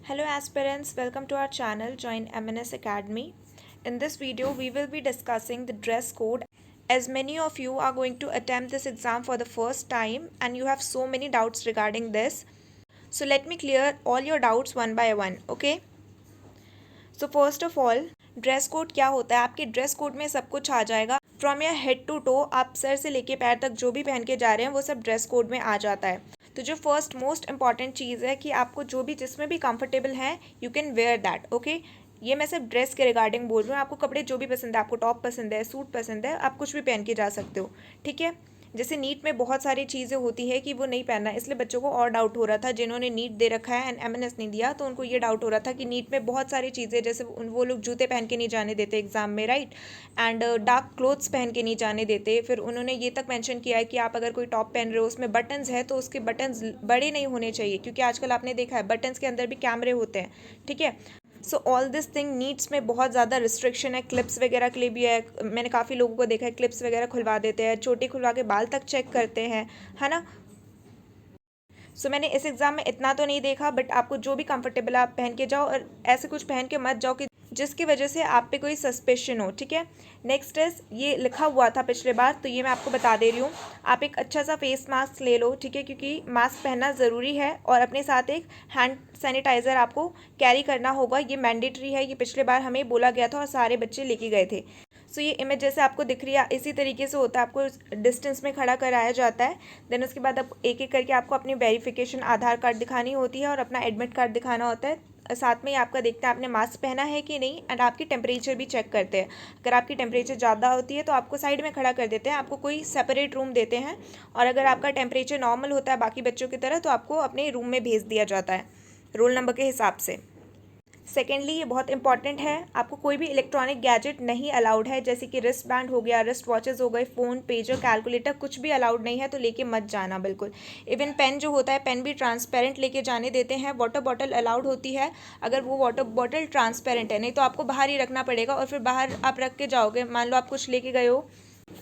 Hello aspirants, welcome to our channel. Join MNS Academy. In this video, we will be discussing the dress code. As many of you are going to attempt this exam for the first time and you have so many doubts regarding this. So let me clear all your doubts one by one, okay? So first of all, dress code क्या होता है? आपके dress code में सब कुछ आ जाएगा from your head to toe. आप सर से लेके पैर तक जो भी पहन के जा रहे हैं वो सब ड्रेस कोड में आ जाता है। तो जो फर्स्ट मोस्ट इंपॉर्टेंट चीज़ है कि आपको जो भी जिसमें भी कंफर्टेबल है you can wear that, okay. ये मैं सिर्फ ड्रेस के रिगार्डिंग बोल रही हूँ। आपको कपड़े जो भी पसंद है, आपको टॉप पसंद है, सूट पसंद है, आप कुछ भी पहन के जा सकते हो, ठीक है। जैसे नीट में बहुत सारी चीज़ें होती है कि वो नहीं पहनना, इसलिए बच्चों को और डाउट हो रहा था जिन्होंने नीट दे रखा है एंड एमएनएस नहीं दिया, तो उनको ये डाउट हो रहा था कि नीट में बहुत सारी चीज़ें, जैसे वो लोग जूते पहन के नहीं जाने देते एग्जाम में, राइट, एंड डार्क क्लोथ्स पहन के नहीं जाने देते। फिर उन्होंने ये तक मेंशन किया है कि आप अगर कोई टॉप पहन रहे हो उसमें बटन्स है तो उसके बटन्स बड़े नहीं होने चाहिए, क्योंकि आजकल आपने देखा है बटन्स के अंदर भी कैमरे होते हैं, ठीक है। So all this thing needs में बहुत ज़्यादा रिस्ट्रिक्शन है। क्लिप्स वगैरह के लिए भी है, मैंने काफ़ी लोगों को देखा है क्लिप्स वगैरह खुलवा देते हैं, चोटी खुलवा के बाल तक चेक करते हैं, है ना। सो मैंने इस एग्ज़ाम में इतना तो नहीं देखा, बट आपको जो भी कंफर्टेबल है आप पहन के जाओ, और ऐसे कुछ पहन के मत जाओ कि जिसकी वजह से आप पे कोई सस्पेशन हो, ठीक है। नेक्स्ट इज, ये लिखा हुआ था पिछले बार तो ये मैं आपको बता दे रही हूँ। आप एक अच्छा सा फेस मास्क ले लो, ठीक है, क्योंकि मास्क पहनना ज़रूरी है, और अपने साथ एक हैंड सैनिटाइज़र आपको कैरी करना होगा। ये मैंडेटरी है, ये पिछले बार हमें बोला गया था और सारे बच्चे लेके गए थे। सो ये इमेज जैसे आपको दिख रही है इसी तरीके से होता है, आपको डिस्टेंस में खड़ा कराया जाता है। देन उसके बाद अब एक एक करके आपको अपनी वेरिफिकेशन आधार कार्ड दिखानी होती है और अपना एडमिट कार्ड दिखाना होता है। साथ में ही आपका देखते हैं आपने मास्क पहना है कि नहीं, एंड आपकी टेम्परेचर भी चेक करते हैं। अगर आपकी टेम्परेचर ज़्यादा होती है तो आपको साइड में खड़ा कर देते हैं, आपको कोई सेपरेट रूम देते हैं, और अगर आपका टेम्परेचर नॉर्मल होता है बाकी बच्चों की तरह तो आपको अपने रूम में भेज दिया जाता है रोल नंबर के हिसाब से। सेकेंडली, ये बहुत इंपॉर्टेंट है, आपको कोई भी इलेक्ट्रॉनिक गैजेट नहीं अलाउड है, जैसे कि रिस्ट बैंड हो गया, रिस्ट वॉचेस हो गए, फ़ोन, पेजर, कैलकुलेटर, कुछ भी अलाउड नहीं है, तो लेके मत जाना बिल्कुल। इवन पेन जो होता है, पेन भी ट्रांसपेरेंट लेके जाने देते हैं। वाटर बॉटल अलाउड होती है, अगर वो वाटर बॉटल ट्रांसपेरेंट है, नहीं तो आपको बाहर ही रखना पड़ेगा, और फिर बाहर आप रख के जाओगे, मान लो आप कुछ लेके गए हो।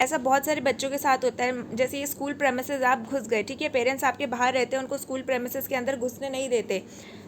ऐसा बहुत सारे बच्चों के साथ होता है, जैसे ये स्कूल प्रेमिसेस आप घुस गए, ठीक है, पेरेंट्स आपके बाहर रहते हैं, उनको स्कूल प्रेमिसेस के अंदर घुसने नहीं देते।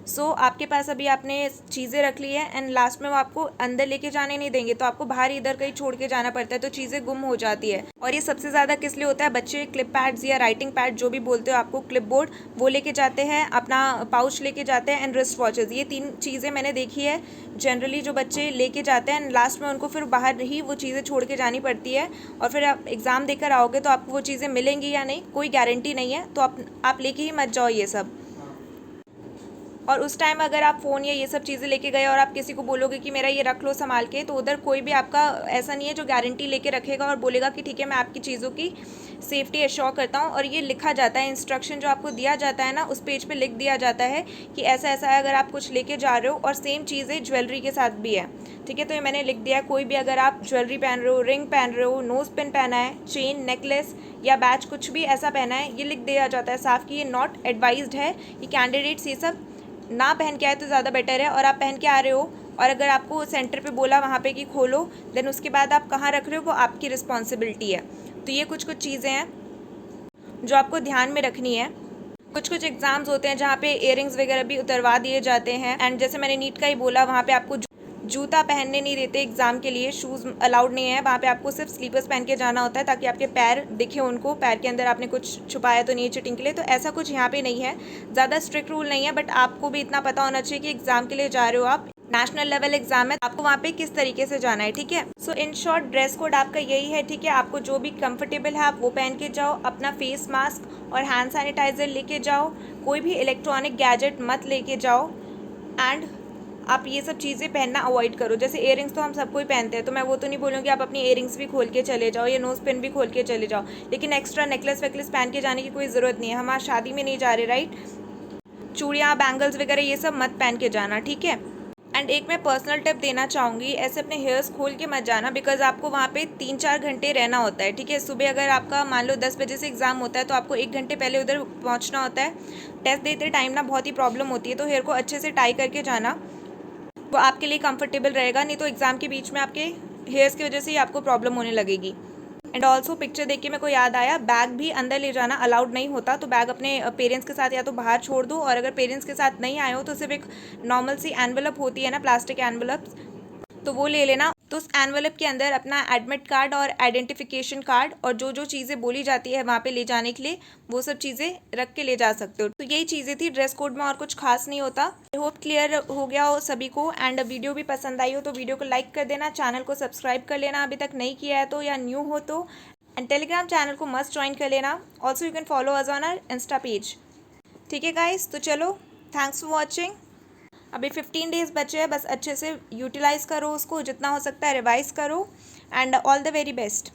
आपके पास अभी आपने चीज़ें रख ली है एंड लास्ट में वो आपको अंदर लेके जाने नहीं देंगे, तो आपको बाहर इधर कहीं छोड़ के जाना पड़ता है, तो चीज़ें गुम हो जाती है। और ये सबसे ज़्यादा किस लिए होता है? बच्चे क्लिप पैड्स या राइटिंग पैड जो भी बोलते हो आपको, क्लिप बोर्ड, वो लेके जाते हैं, अपना पाउच लेके जाते हैं, एंड रिस्ट वॉचेस। ये तीन चीज़ें मैंने देखी है जनरली जो बच्चे लेके जाते हैं, एंड लास्ट में उनको फिर बाहर ही वो चीज़ें छोड़ के जानी पड़ती है, और फिर आप एग्ज़ाम देकर आओगे तो आपको वो चीज़ें मिलेंगी या नहीं कोई गारंटी नहीं है, तो आप लेके ही मत जाओ ये सब। और उस टाइम अगर आप फ़ोन या ये सब चीज़ें लेके गए और आप किसी को बोलोगे कि मेरा ये रख लो संभाल के, तो उधर कोई भी आपका ऐसा नहीं है जो गारंटी लेके रखेगा और बोलेगा कि ठीक है मैं आपकी चीज़ों की सेफ्टी एश्योर करता हूँ। और ये लिखा जाता है, इंस्ट्रक्शन जो आपको दिया जाता है ना, उस पेज पे लिख दिया जाता है कि ऐसा ऐसा है अगर आप कुछ लेके जा रहे हो। और सेम चीज़ें ज्वेलरी के साथ भी है, ठीक है। तो ये मैंने लिख दिया, कोई भी अगर आप ज्वेलरी पहन रहे हो, रिंग पहन रहे हो, नोज़ पिन पहना है, चेन, नेकलेस या बैच कुछ भी ऐसा पहना है, ये लिख दिया जाता है साफ कि ये नॉट एडवाइज्ड है, ये कैंडिडेट्स ये सब ना पहन के आए तो ज़्यादा बेटर है। और आप पहन के आ रहे हो और अगर आपको सेंटर पे बोला वहाँ पे कि खोलो, देन उसके बाद आप कहाँ रख रहे हो वो आपकी रिस्पॉन्सिबिलिटी है। तो ये कुछ कुछ चीज़ें हैं जो आपको ध्यान में रखनी है। कुछ कुछ एग्ज़ाम्स होते हैं जहाँ पे इयरिंग्स वगैरह भी उतरवा दिए जाते हैं, एंड जैसे मैंने नीट का ही बोला, वहाँ पे आपको जूता पहनने नहीं देते एग्ज़ाम के लिए, शूज़ अलाउड नहीं है वहाँ पे, आपको सिर्फ स्लीपर्स पहन के जाना होता है ताकि आपके पैर दिखे उनको, पैर के अंदर आपने कुछ छुपाया तो नहीं है चीटिंग के लिए। तो ऐसा कुछ यहाँ पे नहीं है, ज़्यादा स्ट्रिक्ट रूल नहीं है, बट आपको भी इतना पता होना चाहिए कि एग्ज़ाम के लिए जा रहे हो आप, नेशनल लेवल एग्जाम है, आपको वहाँ पे किस तरीके से जाना है, ठीक है। सो इन शॉर्ट ड्रेस कोड आपका यही है, ठीक है। आपको जो भी कंफर्टेबल है आप वो पहन के जाओ, अपना फेस मास्क और हैंड सैनिटाइज़र लेके जाओ, कोई भी इलेक्ट्रॉनिक गैजेट मत लेके जाओ, एंड आप ये सब चीज़ें पहनना अवॉइड करो। जैसे इयरिंग्स तो हम सबको ही पहनते हैं, तो मैं वो तो नहीं बोलूँगी आप अपनी इयरिंग्स भी खोल के चले जाओ या नोज़ पिन भी खोल के चले जाओ, लेकिन एक्स्ट्रा नेकलेस वेकलेस पहन के जाने की कोई ज़रूरत नहीं है, हम आज शादी में नहीं जा रहे, राइट। चूड़ियाँ, बैंगल्स वगैरह ये सब मत पहन के जाना, ठीक है। एंड एक मैं पर्सनल टिप देना चाहूँगी, ऐसे अपने हेयर्स खोल के मत जाना, बिकॉज आपको वहाँ पे 3-4 घंटे रहना होता है, ठीक है। सुबह अगर आपका मान लो 10 बजे से एग्ज़ाम होता है तो आपको 1 घंटे पहले उधर पहुँचना होता है। टेस्ट देते टाइम ना बहुत ही प्रॉब्लम होती है, तो हेयर को अच्छे से टाई करके जाना, वो आपके लिए कंफर्टेबल रहेगा, नहीं तो एग्ज़ाम के बीच में आपके हेयर्स की वजह से ही आपको प्रॉब्लम होने लगेगी। एंड ऑल्सो पिक्चर देख के मेरे को याद आया, बैग भी अंदर ले जाना अलाउड नहीं होता, तो बैग अपने पेरेंट्स के साथ या तो बाहर छोड़ दो, और अगर पेरेंट्स के साथ नहीं आए हो तो सिर्फ एक नॉर्मल सी एनवेलप होती है ना, प्लास्टिक एनवेलप, तो वो ले लेना। तो उस एनवेलप के अंदर अपना एडमिट कार्ड और आइडेंटिफिकेशन कार्ड और जो जो चीज़ें बोली जाती है वहाँ पे ले जाने के लिए, वो सब चीज़ें रख के ले जा सकते हो। तो यही चीज़ें थी ड्रेस कोड में, और कुछ खास नहीं होता। आई होप क्लियर हो गया हो सभी को, एंड वीडियो भी पसंद आई हो तो वीडियो को लाइक कर देना, चैनल को सब्सक्राइब कर लेना अभी तक नहीं किया है तो, या न्यू हो तो, एंड टेलीग्राम चैनल को मस्ट ज्वाइन कर लेना। Also you can follow us on our insta page. ठीक है गाइस, तो चलो, थैंक्स फॉर वॉचिंग। अभी 15 डेज़ बचे हैं, बस अच्छे से यूटिलाइज़ करो उसको, जितना हो सकता है रिवाइज़ करो, and all the very best.